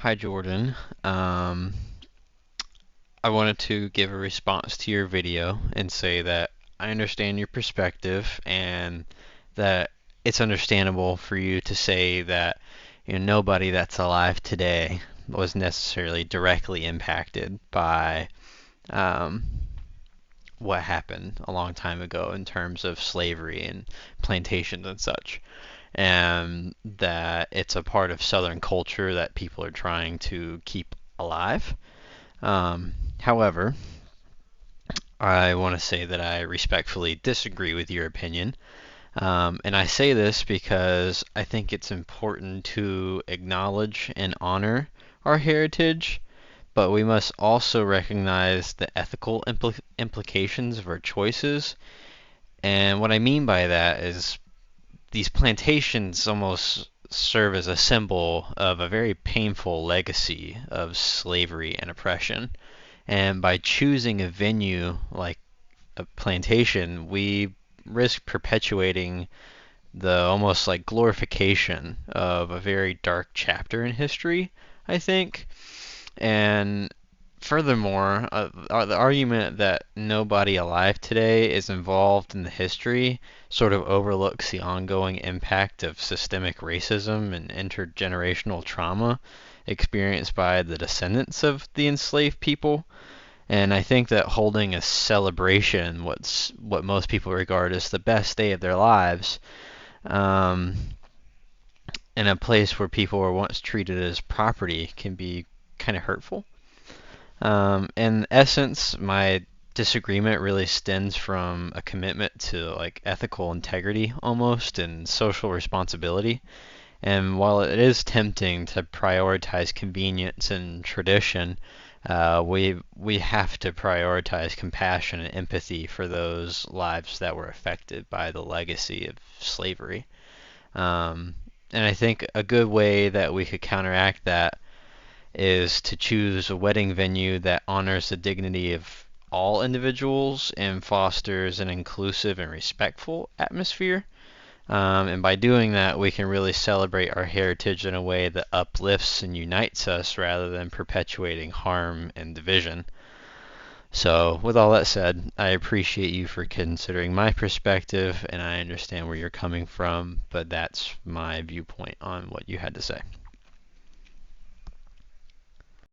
Hi, Jordan. Um, I wanted to give a response to your video and say that I understand your perspective and that it's understandable for you to say that nobody that's alive today was necessarily directly impacted by um, what happened a long time ago in terms of slavery and plantations and such, and that it's a part of Southern culture that people are trying to keep alive. However, I want to say that I respectfully disagree with your opinion. And I say this because I think it's important to acknowledge and honor our heritage, but we must also recognize the ethical implications of our choices. And what I mean by that is these plantations almost serve as a symbol of a very painful legacy of slavery and oppression. And by choosing a venue like a plantation, we risk perpetuating the almost like glorification of a very dark chapter in history, I think. And furthermore, the argument that nobody alive today is involved in the history sort of overlooks the ongoing impact of systemic racism and intergenerational trauma experienced by the descendants of the enslaved people. And I think that holding a celebration, what most people regard as the best day of their lives, um, in a place where people were once treated as property can be kind of hurtful. In essence, my disagreement really stems from a commitment to like ethical integrity almost and social responsibility. And while it is tempting to prioritize convenience and tradition, we have to prioritize compassion and empathy for those lives that were affected by the legacy of slavery. Um, and I think a good way that we could counteract that is to choose a wedding venue that honors the dignity of all individuals and fosters an inclusive and respectful atmosphere. And by doing that, we can really celebrate our heritage in a way that uplifts and unites us rather than perpetuating harm and division. So, with all that said, I appreciate you for considering my perspective, and I understand where you're coming from, but that's my viewpoint on what you had to say.